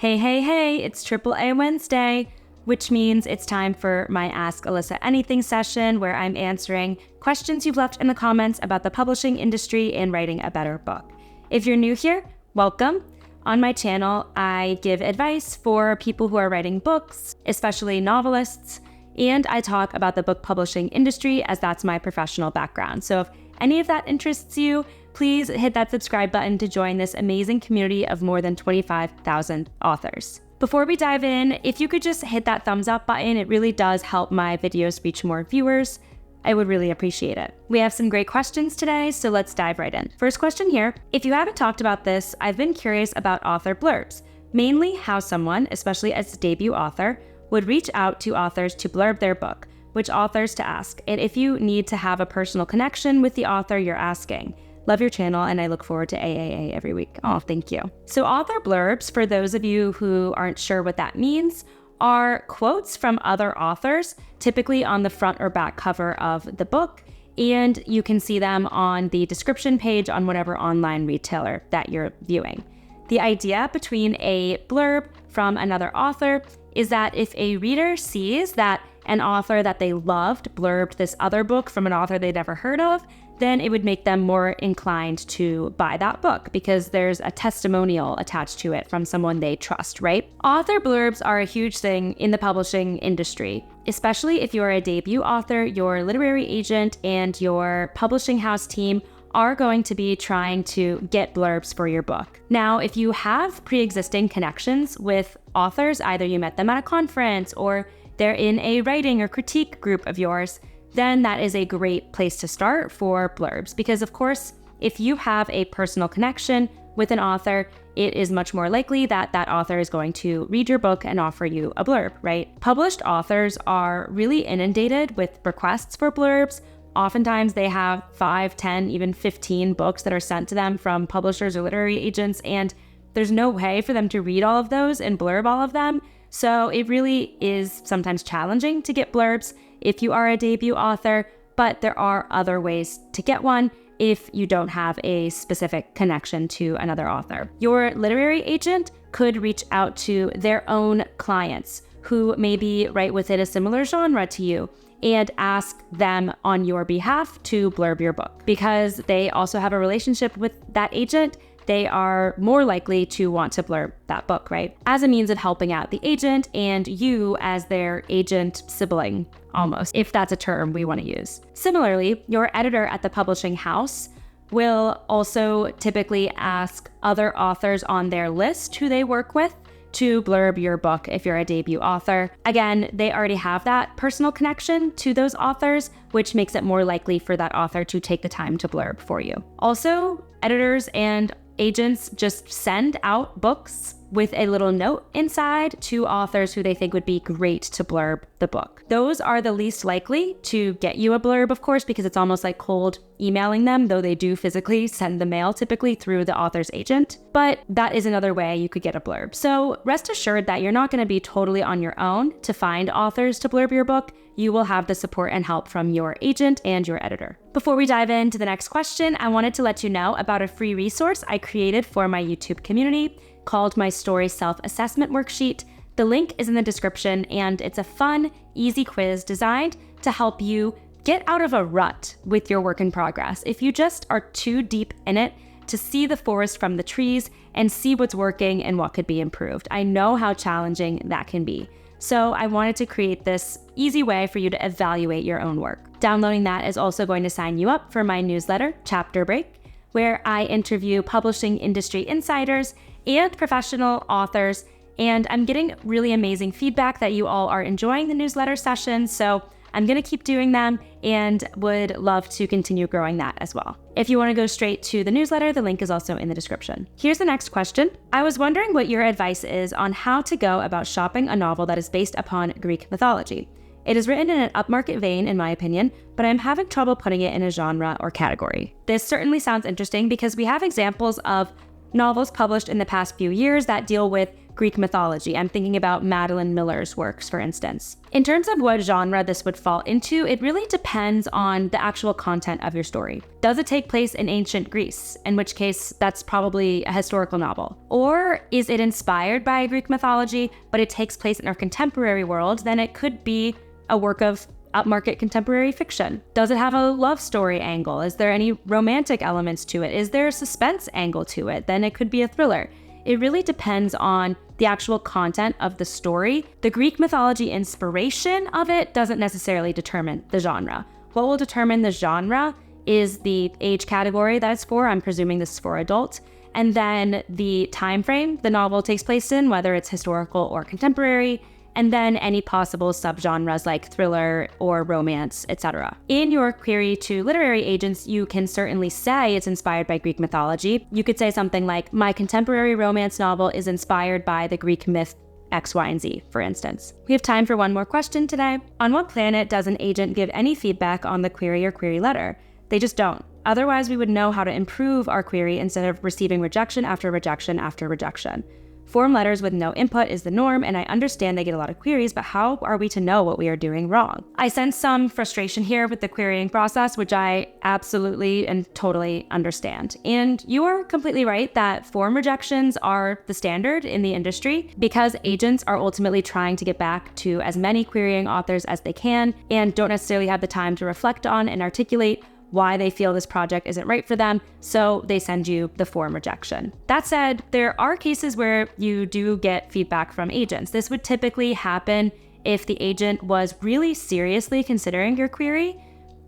Hey, hey, hey, it's AAA Wednesday, which means it's time for my Ask Alyssa Anything session where I'm answering questions you've left in the comments about the publishing industry and writing a better book. If you're new here, welcome. On my channel, I give advice for people who are writing books, especially novelists, and I talk about the book publishing industry as that's my professional background. So if any of that interests you, please hit that subscribe button to join this amazing community of more than 25,000 authors. Before we dive in, if you could just hit that thumbs up button, it really does help my videos reach more viewers. I would really appreciate it. We have some great questions today, so let's dive right in. First question here. If you haven't talked about this, I've been curious about author blurbs, mainly how someone, especially as a debut author, would reach out to authors to blurb their book, which authors to ask, and if you need to have a personal connection with the author you're asking. Love your channel, and I look forward to AAA every week. Oh, thank you. So author blurbs, for those of you who aren't sure what that means, are quotes from other authors, typically on the front or back cover of the book, and you can see them on the description page on whatever online retailer that you're viewing. The idea between a blurb from another author is that if a reader sees that an author that they loved blurbed this other book from an author they'd never heard of, then it would make them more inclined to buy that book because there's a testimonial attached to it from someone they trust, right? Author blurbs are a huge thing in the publishing industry, especially if you're a debut author. Your literary agent and your publishing house team are going to be trying to get blurbs for your book. Now, if you have pre-existing connections with authors, either you met them at a conference or they're in a writing or critique group of yours, then that is a great place to start for blurbs. Because of course, if you have a personal connection with an author, it is much more likely that that author is going to read your book and offer you a blurb, right? Published authors are really inundated with requests for blurbs. Oftentimes they have 5, 10, even 15 books that are sent to them from publishers or literary agents, and there's no way for them to read all of those and blurb all of them. So it really is sometimes challenging to get blurbs if you are a debut author, but there are other ways to get one if you don't have a specific connection to another author. Your literary agent could reach out to their own clients who maybe write within a similar genre to you and ask them on your behalf to blurb your book. Because they also have a relationship with that agent, they are more likely to want to blurb that book, right? As a means of helping out the agent and you as their agent sibling, almost, if that's a term we want to use. Similarly, your editor at the publishing house will also typically ask other authors on their list who they work with to blurb your book if you're a debut author. Again, they already have that personal connection to those authors, which makes it more likely for that author to take the time to blurb for you. Also, editors and agents just send out books with a little note inside to authors who they think would be great to blurb the book. Those are the least likely to get you a blurb, of course, because it's almost like cold emailing them, though they do physically send the mail typically through the author's agent. But that is another way you could get a blurb. So rest assured that you're not going to be totally on your own to find authors to blurb your book. You will have the support and help from your agent and your editor. Before we dive into the next question, I wanted to let you know about a free resource I created for my YouTube community called my Story Self-Assessment Worksheet. The link is in the description, and it's a fun, easy quiz designed to help you get out of a rut with your work in progress. If you just are too deep in it to see the forest from the trees and see what's working and what could be improved. I know how challenging that can be. So I wanted to create this easy way for you to evaluate your own work. Downloading that is also going to sign you up for my newsletter, Chapter Break, where I interview publishing industry insiders and professional authors. And I'm getting really amazing feedback that you all are enjoying the newsletter sessions. So I'm going to keep doing them and would love to continue growing that as well. If you want to go straight to the newsletter, the link is also in the description. Here's the next question. I was wondering what your advice is on how to go about shopping a novel that is based upon Greek mythology. It is written in an upmarket vein, in my opinion, but I'm having trouble putting it in a genre or category. This certainly sounds interesting because we have examples of novels published in the past few years that deal with Greek mythology. I'm thinking about Madeline Miller's works, for instance. In terms of what genre this would fall into, it really depends on the actual content of your story. Does it take place in ancient Greece? In which case, that's probably a historical novel. Or is it inspired by Greek mythology, but it takes place in our contemporary world? Then it could be a work of upmarket contemporary fiction. Does it have a love story angle? Is there any romantic elements to it? Is there a suspense angle to it? Then it could be a thriller. It really depends on the actual content of the story. The Greek mythology inspiration of it doesn't necessarily determine the genre. What will determine the genre is the age category that it's for. I'm presuming this is for adult. And then the time frame the novel takes place in, whether it's historical or contemporary, and then any possible subgenres like thriller or romance, etc. In your query to literary agents, you can certainly say it's inspired by Greek mythology. You could say something like, my contemporary romance novel is inspired by the Greek myth X, Y, and Z, for instance. We have time for one more question today. On what planet does an agent give any feedback on the query or query letter? They just don't. Otherwise, we would know how to improve our query instead of receiving rejection after rejection after rejection. Form letters with no input is the norm, and I understand they get a lot of queries, but how are we to know what we are doing wrong? I sense some frustration here with the querying process, which I absolutely and totally understand. And you are completely right that form rejections are the standard in the industry because agents are ultimately trying to get back to as many querying authors as they can and don't necessarily have the time to reflect on and articulate why they feel this project isn't right for them, so they send you the form rejection. That said, there are cases where you do get feedback from agents. This would typically happen if the agent was really seriously considering your query.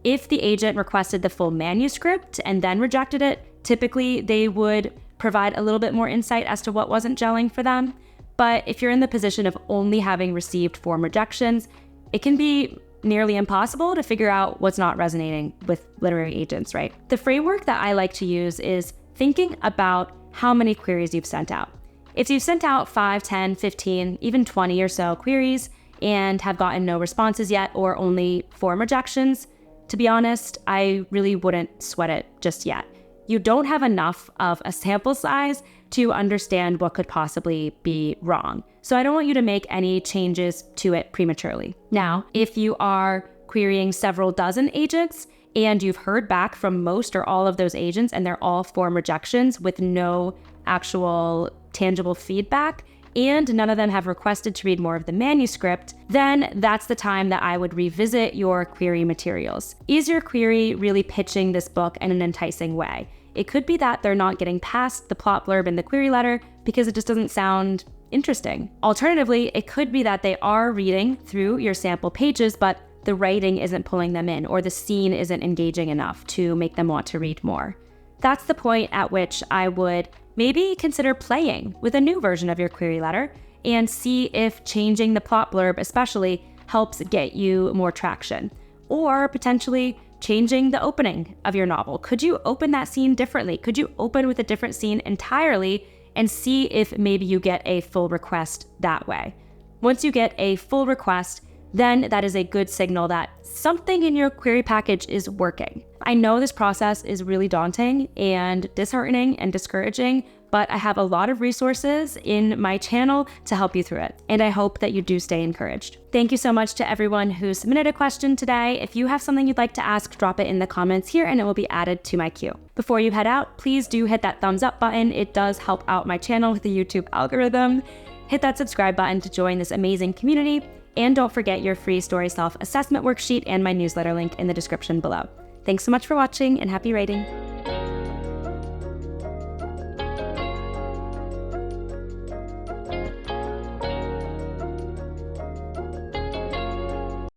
If the agent requested the full manuscript and then rejected it, typically they would provide a little bit more insight as to what wasn't gelling for them. But if you're in the position of only having received form rejections, it can be nearly impossible to figure out what's not resonating with literary agents, right? The framework that I like to use is thinking about how many queries you've sent out. If you've sent out 5, 10, 15, even 20 or so queries and have gotten no responses yet or only form rejections, to be honest, I really wouldn't sweat it just yet. You don't have enough of a sample size to understand what could possibly be wrong. So I don't want you to make any changes to it prematurely. Now, if you are querying several dozen agents and you've heard back from most or all of those agents and they're all form rejections with no actual tangible feedback, and none of them have requested to read more of the manuscript, then that's the time that I would revisit your query materials. Is your query really pitching this book in an enticing way? It could be that they're not getting past the plot blurb in the query letter because it just doesn't sound interesting. Alternatively, it could be that they are reading through your sample pages, but the writing isn't pulling them in or the scene isn't engaging enough to make them want to read more. That's the point at which I would maybe consider playing with a new version of your query letter and see if changing the plot blurb especially helps get you more traction, or potentially changing the opening of your novel. Could you open that scene differently? Could you open with a different scene entirely and see if maybe you get a full request that way? Once you get a full request, then that is a good signal that something in your query package is working. I know this process is really daunting and disheartening and discouraging, but I have a lot of resources in my channel to help you through it, and I hope that you do stay encouraged. Thank you so much to everyone who submitted a question today. If you have something you'd like to ask, drop it in the comments here and it will be added to my queue. Before you head out, please do hit that thumbs up button. It does help out my channel with the YouTube algorithm. Hit that subscribe button to join this amazing community, and don't forget your free story self-assessment worksheet and my newsletter link in the description below. Thanks so much for watching and happy writing.